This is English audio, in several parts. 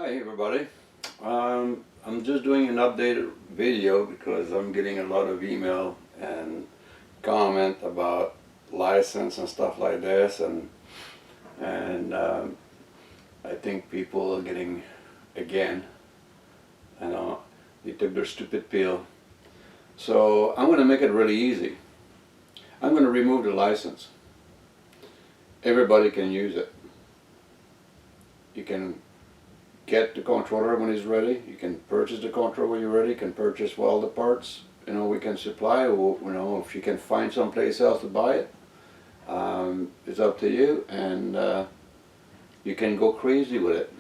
Hi everybody. I'm just doing an updated video because I'm getting a lot of email and comment about license and stuff like this, and I think people are getting, again, you know, they took their stupid pill. So I'm going to make it really easy. I'm going to remove the license. Everybody can use it. You can get the controller when it's ready. You can purchase the controller when you're ready. You can purchase all the parts. We can supply. If you can find someplace else to buy it, it's up to you. And you can go crazy with it,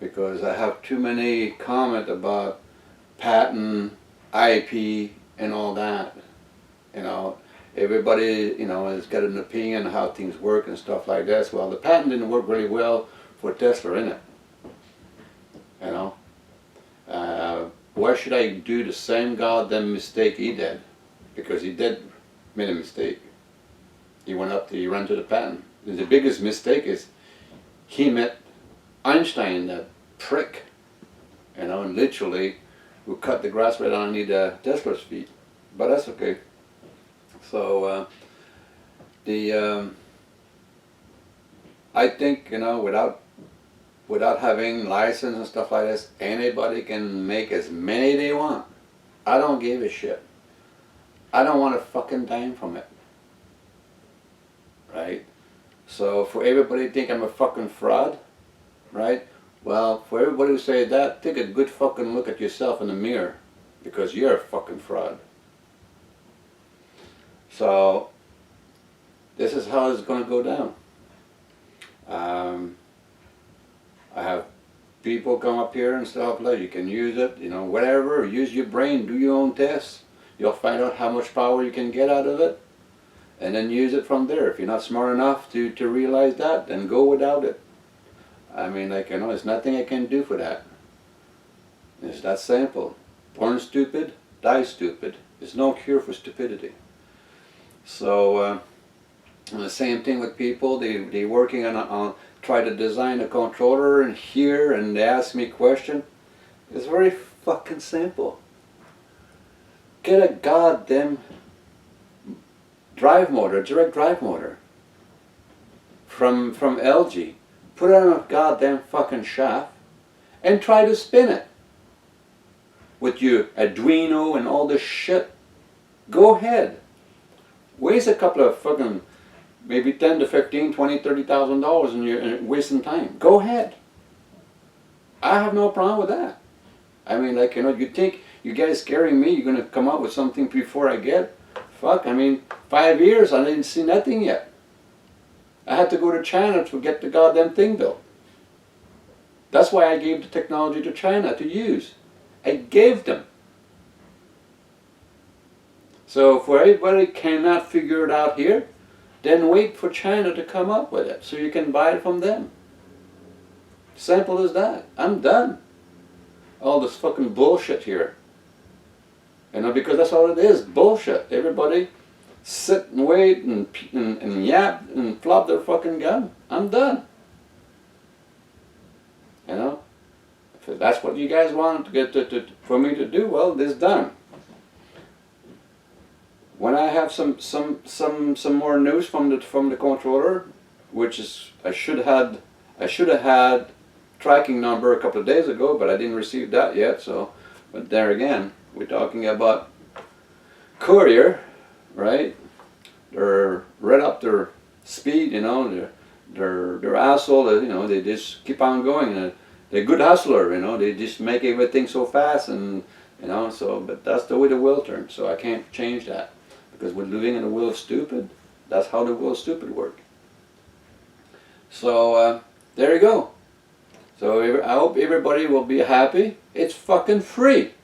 because I have too many comment about patent, IP, and all that. Everybody has got an opinion on how things work and stuff like that. Well, the patent didn't work really well for Tesla, innit? Why should I do the same goddamn mistake he did? Because he did made a mistake. He ran to the patent. The biggest mistake is he met Einstein, that prick, and literally who cut the grass right underneath Tesla's feet. But that's okay. So I think without having license and stuff like this, anybody can make as many they want. I don't give a shit. I don't want a fucking dime from it. Right? So for everybody to think I'm a fucking fraud, right? Well, for everybody who say that, take a good fucking look at yourself in the mirror, because you're a fucking fraud. So this is how it's going to go down. I have people come up here and stuff like, you can use it, whatever, use your brain, do your own tests. You'll find out how much power you can get out of it, and then use it from there. If you're not smart enough to realize that, then go without it. There's nothing I can do for that. It's that simple. Born stupid, die stupid. There's no cure for stupidity. So, the same thing with people. They working on try to design a controller and here, and they ask me a question. It's very fucking simple. Get a goddamn drive motor, direct drive motor from LG. Put it on a goddamn fucking shaft and try to spin it with your Arduino and all this shit. Go ahead. Waste a couple of fucking, maybe 10 to 15, 20, $30,000 and you're wasting time. Go ahead. I have no problem with that. You think you guys scaring me, you're going to come up with something before I get? Fuck, 5 years, I didn't see nothing yet. I had to go to China to get the goddamn thing built. That's why I gave the technology to China to use. I gave them. So for everybody cannot figure it out here, then wait for China to come up with it so you can buy it from them. Simple as that. I'm done. All this fucking bullshit here. Because that's all it is, bullshit. Everybody sit and wait and yap and flop their fucking gun. I'm done. If that's what you guys want to get for me to do, well, this done. When I have some more news from the controller, which is I should have had tracking number a couple of days ago, but I didn't receive that yet. So, but there again, we're talking about courier, right? They're right up their speed, they're asshole. They just keep on going. They're good hustler, They just make everything so fast, and but that's the way the world turns. So I can't change that. Because we're living in a world of stupid. That's how the world of stupid work. So there you go. So I hope everybody will be happy. It's fucking free.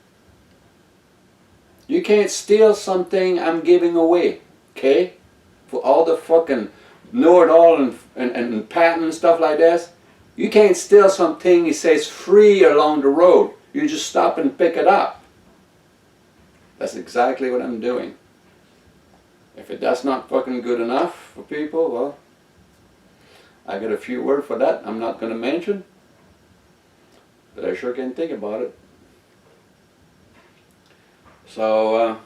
You can't steal something I'm giving away, okay? For all the fucking know-it-all and patent and stuff like this, you can't steal something he says free along the road. You just stop and pick it up. That's exactly what I'm doing. If that's not fucking good enough for people, well, I got a few words for that I'm not going to mention. but I sure can think about it. So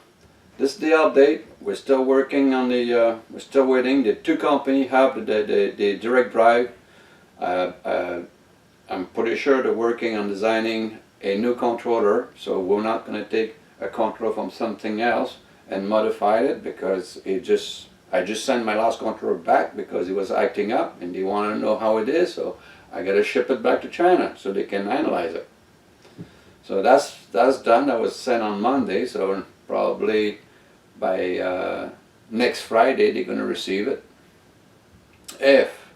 this is the update. We're still working on the, we're still waiting. The two companies have the direct drive. I'm pretty sure they're working on designing a new controller, so we're not going to take a controller from something else and modify it, because I just sent my last controller back because it was acting up and they want to know how it is, so I got to ship it back to China so they can analyze it. So that's done. That was sent on Monday, so probably by next Friday they're going to receive it. If,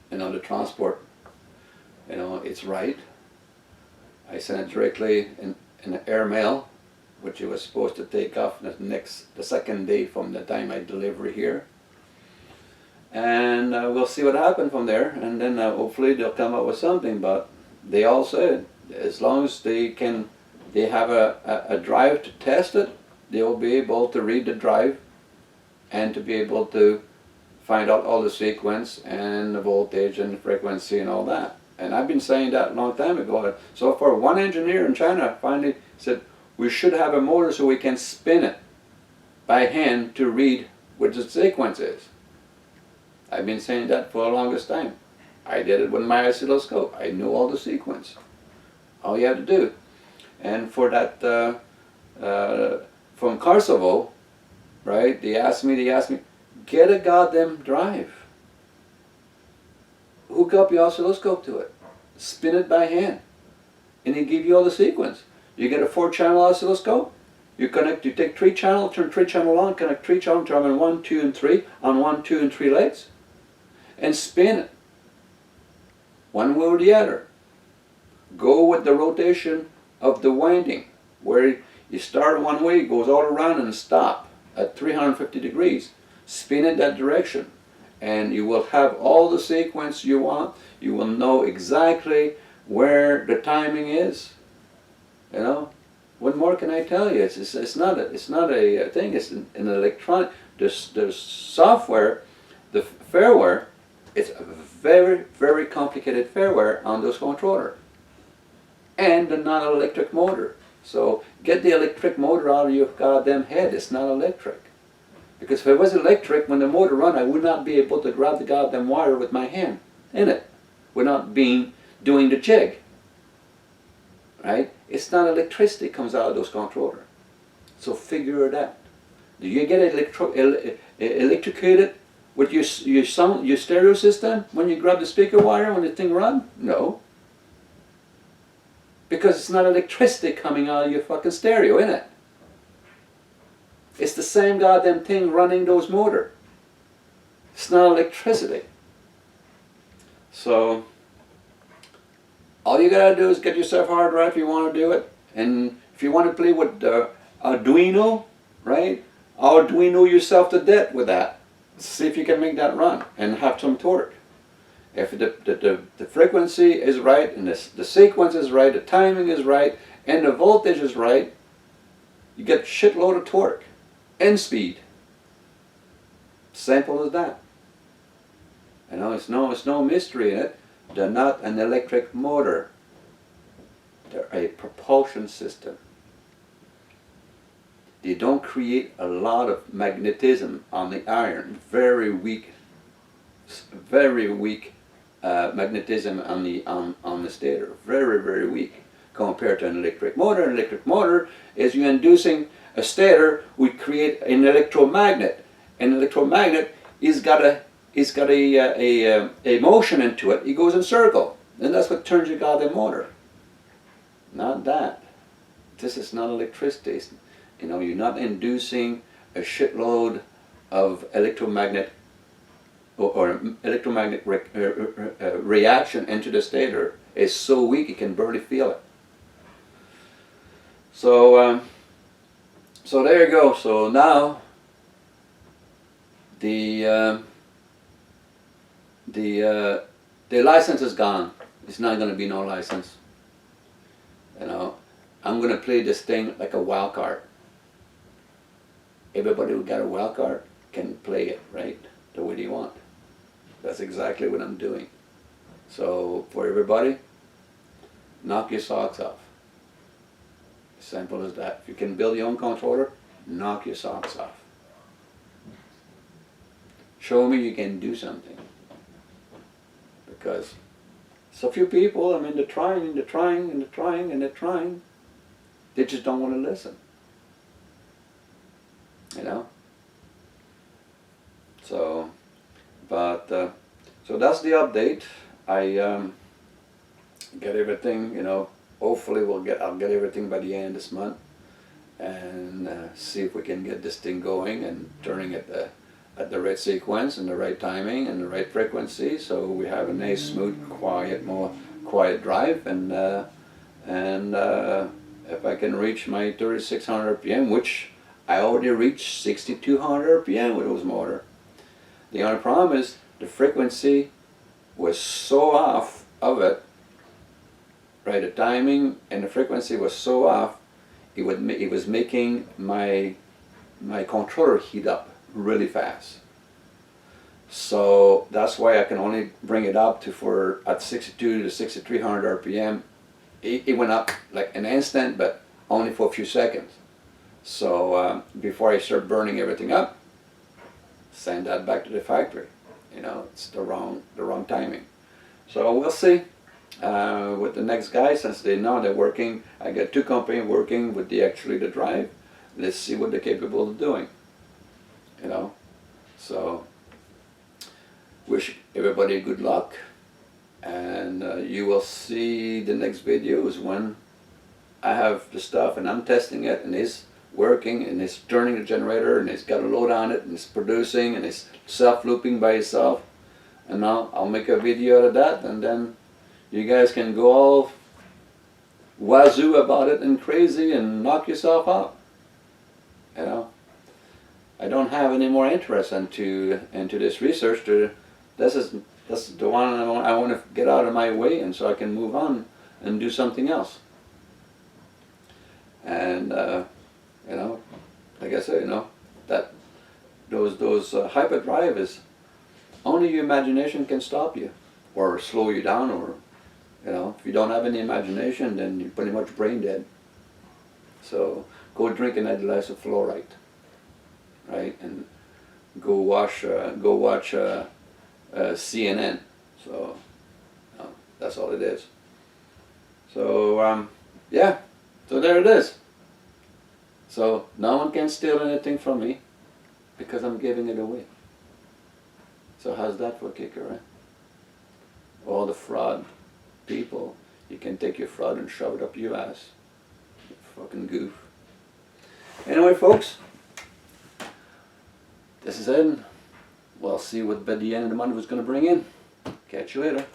you know, the transport, you know, it's right. I sent it directly in the air mail, which it was supposed to take off the second day from the time I deliver here. And we'll see what happens from there, and then hopefully they'll come up with something. But they all said, as long as they have a drive to test it, they'll be able to read the drive and to be able to find out all the sequence and the voltage and the frequency and all that. And I've been saying that a long time ago. So far, one engineer in China finally said, we should have a motor so we can spin it by hand to read what the sequence is. I've been saying that for the longest time. I did it with my oscilloscope. I knew all the sequence. All you have to do. And for that, from Kosovo, right, they asked me, get a goddamn drive. Hook up your oscilloscope to it. Spin it by hand. And they give you all the sequence. You get a 4-channel oscilloscope. You take 3 channels, turn 3 channel on, connect 3 channels, turn on 1, 2, and 3, on 1, 2, and 3 legs, and spin it. One way or the other. Go with the rotation of the winding, where you start one way, it goes all around and stop at 350 degrees. Spin it that direction, and you will have all the sequence you want. You will know exactly where the timing is. You know, what more can I tell you? It's not a thing. It's an electronic. The software, the firmware, it's a very, very complicated firmware on this controller, and a non-electric motor. So get the electric motor out of your goddamn head. It's not electric. Because if it was electric, when the motor run, I would not be able to grab the goddamn wire with my hand in it, without doing the jig. Right? It's not electricity comes out of those controllers. So figure it out. Do you get electrocuted with your stereo system when you grab the speaker wire when the thing runs? No. Because it's not electricity coming out of your fucking stereo, isn't it? It's the same goddamn thing running those motors. It's not electricity. So all you gotta do is get yourself a hard drive if you want to do it. And if you want to play with Arduino, right? Arduino yourself to death with that. See if you can make that run and have some torque. If the frequency is right, and the sequence is right, the timing is right, and the voltage is right, you get a shitload of torque and speed. Simple as that. You know, it's no mystery in it. They're not an electric motor. They're a propulsion system. They don't create a lot of magnetism on the iron. Very weak magnetism on the stator. Very, very weak compared to an electric motor. An electric motor is you inducing a stator would create an electromagnet. An electromagnet is got a motion into it. It goes in circle, and that's what turns your goddamn motor. Not that. This is not electricity. You know, you're not inducing a shitload of electromagnet or electromagnetic reaction into the stator. It's so weak you can barely feel it. So so there you go. So now the license is gone. It's not going to be no license. You know, I'm going to play this thing like a wild card. Everybody who got a wild card can play it, right, the way they want. That's exactly what I'm doing. So for everybody, knock your socks off. Simple as that. If you can build your own controller, knock your socks off. Show me you can do something. Because so few people, I mean, they're trying and they're trying and they're trying and they're trying. They just don't want to listen. You know? So, but, so that's the update. I get everything, you know, hopefully I'll get everything by the end of this month and see if we can get this thing going and turning it at the right sequence and the right timing and the right frequency, so we have a nice, smooth, more quiet drive. And if I can reach my 3600 RPM, which I already reached 6200 RPM with those motor. The only problem is the frequency was so off of it, right? The timing and the frequency was so off, it was making my controller heat up really fast. So that's why I can only bring it up to at 62 to 6300 RPM. It went up like an instant, but only for a few seconds. So before I start burning everything up, send that back to the factory. You know, it's the wrong timing. So we'll see with the next guy, since they know they're working. I got two companies working with the drive. Let's see what they're capable of doing. You know, so wish everybody good luck, and you will see the next videos when I have the stuff and I'm testing it and it's working and it's turning the generator and it's got a load on it and it's producing and it's self-looping by itself, and I'll make a video out of that, and then you guys can go all wazoo about it and crazy and knock yourself out. You know, I don't have any more interest into this research. This is the one I want to get out of my way, and so I can move on and do something else. And you know, like I said, you know, that those hyperdrive is only your imagination can stop you or slow you down, or you know, if you don't have any imagination, then you're pretty much brain dead. So go drink an glass of fluoride, right, and go watch CNN. So that's all it is. So yeah, so there it is. So no one can steal anything from me because I'm giving it away. So how's that for a kicker, right? All the fraud people, you can take your fraud and shove it up your ass. You fucking goof. Anyway, folks, this is it. We'll see what by the end of the month was going to bring in. Catch you later.